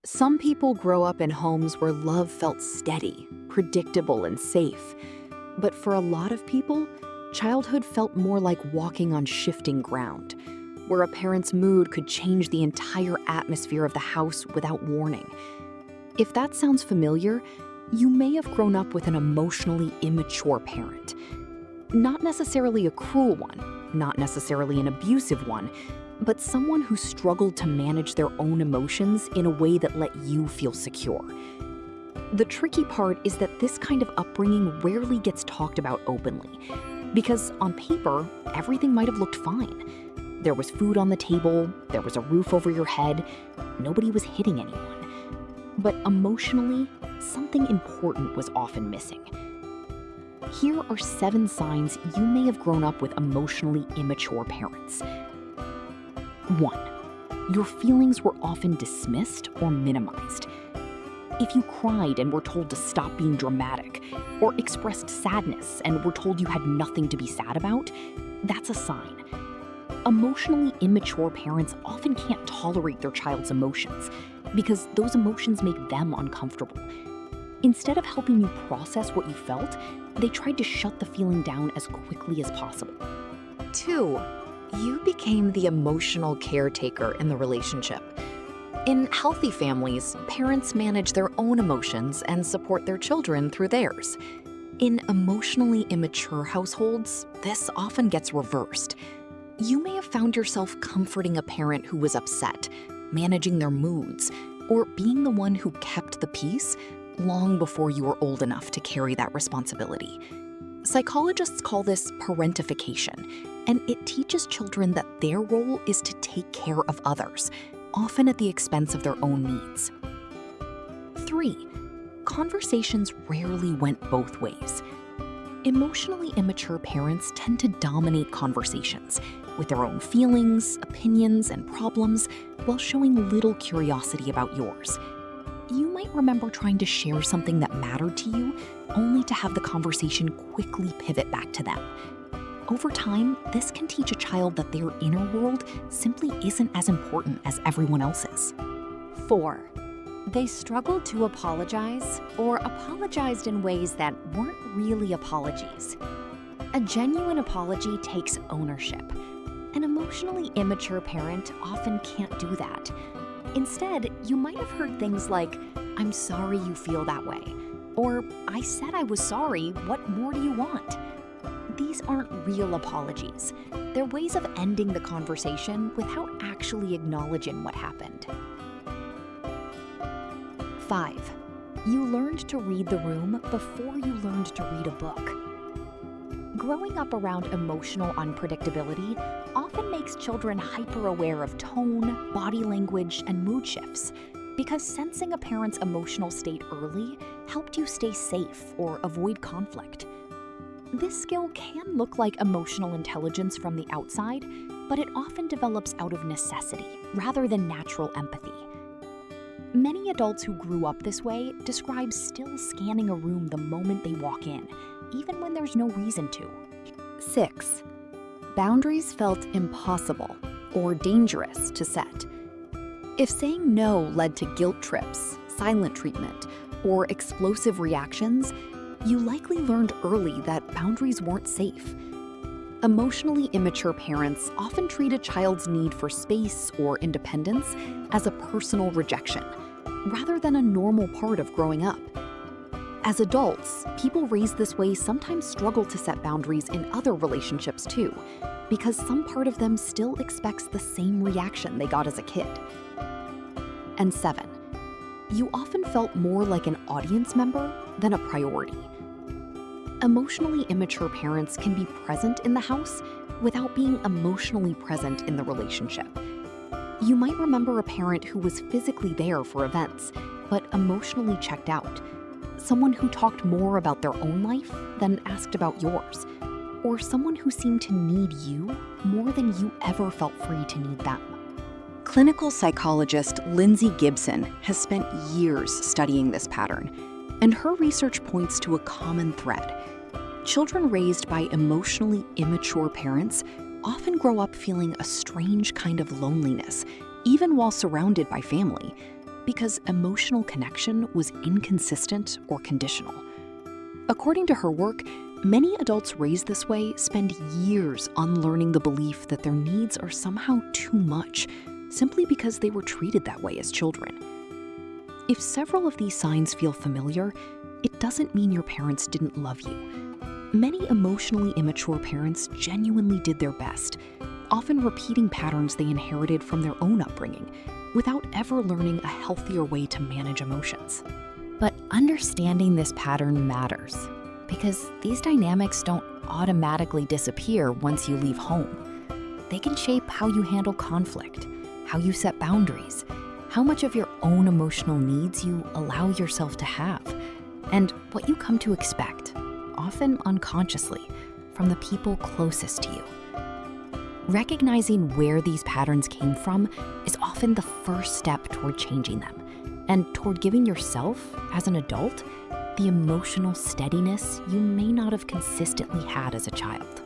Some people grow up in homes where love felt steady, predictable, and safe. But for a lot of people, childhood felt more like walking on shifting ground, where a parent's mood could change the entire atmosphere of the house without warning. If that sounds familiar, you may have grown up with an emotionally immature parent. Not necessarily a cruel one, not necessarily an abusive one, but someone who struggled to manage their own emotions in a way that let you feel secure. The tricky part is that this kind of upbringing rarely gets talked about openly, because on paper, everything might have looked fine. There was food on the table, there was a roof over your head, nobody was hitting anyone. But emotionally, something important was often missing. Here are 7 signs you may have grown up with emotionally immature parents. 1. Your feelings were often dismissed or minimized. If you cried and were told to stop being dramatic, or expressed sadness and were told you had nothing to be sad about, that's a sign. Emotionally immature parents often can't tolerate their child's emotions because those emotions make them uncomfortable. Instead of helping you process what you felt, they tried to shut the feeling down as quickly as possible. 2. You became the emotional caretaker in the relationship. In healthy families, parents manage their own emotions and support their children through theirs. In emotionally immature households, this often gets reversed. You may have found yourself comforting a parent who was upset, managing their moods, or being the one who kept the peace long before you were old enough to carry that responsibility. Psychologists call this parentification, and it teaches children that their role is to take care of others, often at the expense of their own needs. 3. Conversations rarely went both ways. Emotionally immature parents tend to dominate conversations with their own feelings, opinions, and problems while showing little curiosity about yours. You might remember trying to share something that mattered to you, only to have the conversation quickly pivot back to them. Over time, this can teach a child that their inner world simply isn't as important as everyone else's. 4. They struggled to apologize or apologized in ways that weren't really apologies. A genuine apology takes ownership. An emotionally immature parent often can't do that. Instead, you might have heard things like, "I'm sorry you feel that way," or "I said I was sorry, what more do you want?" These aren't real apologies. They're ways of ending the conversation without actually acknowledging what happened. 5. You learned to read the room before you learned to read a book. Growing up around emotional unpredictability often makes children hyper-aware of tone, body language, and mood shifts, because sensing a parent's emotional state early helped you stay safe or avoid conflict. This skill can look like emotional intelligence from the outside, but it often develops out of necessity rather than natural empathy. Many adults who grew up this way describe still scanning a room the moment they walk in, even when there's no reason to. 6. Boundaries felt impossible or dangerous to set. If saying no led to guilt trips, silent treatment, or explosive reactions, you likely learned early that boundaries weren't safe. Emotionally immature parents often treat a child's need for space or independence as a personal rejection, rather than a normal part of growing up. As adults, people raised this way sometimes struggle to set boundaries in other relationships too, because some part of them still expects the same reaction they got as a kid. And 7. You often felt more like an audience member than a priority. Emotionally immature parents can be present in the house without being emotionally present in the relationship. You might remember a parent who was physically there for events, but emotionally checked out. Someone who talked more about their own life than asked about yours. Or someone who seemed to need you more than you ever felt free to need them. Clinical psychologist Lindsay Gibson has spent years studying this pattern, and her research points to a common thread. Children raised by emotionally immature parents often grow up feeling a strange kind of loneliness, even while surrounded by family. because emotional connection was inconsistent or conditional. According to her work, many adults raised this way spend years unlearning the belief that their needs are somehow too much, simply because they were treated that way as children. If several of these signs feel familiar, it doesn't mean your parents didn't love you. Many emotionally immature parents genuinely did their best, often repeating patterns they inherited from their own upbringing, without ever learning a healthier way to manage emotions. But understanding this pattern matters, because these dynamics don't automatically disappear once you leave home. They can shape how you handle conflict, how you set boundaries, how much of your own emotional needs you allow yourself to have, and what you come to expect, often unconsciously, from the people closest to you. Recognizing where these patterns came from is often the first step toward changing them, and toward giving yourself, as an adult, the emotional steadiness you may not have consistently had as a child.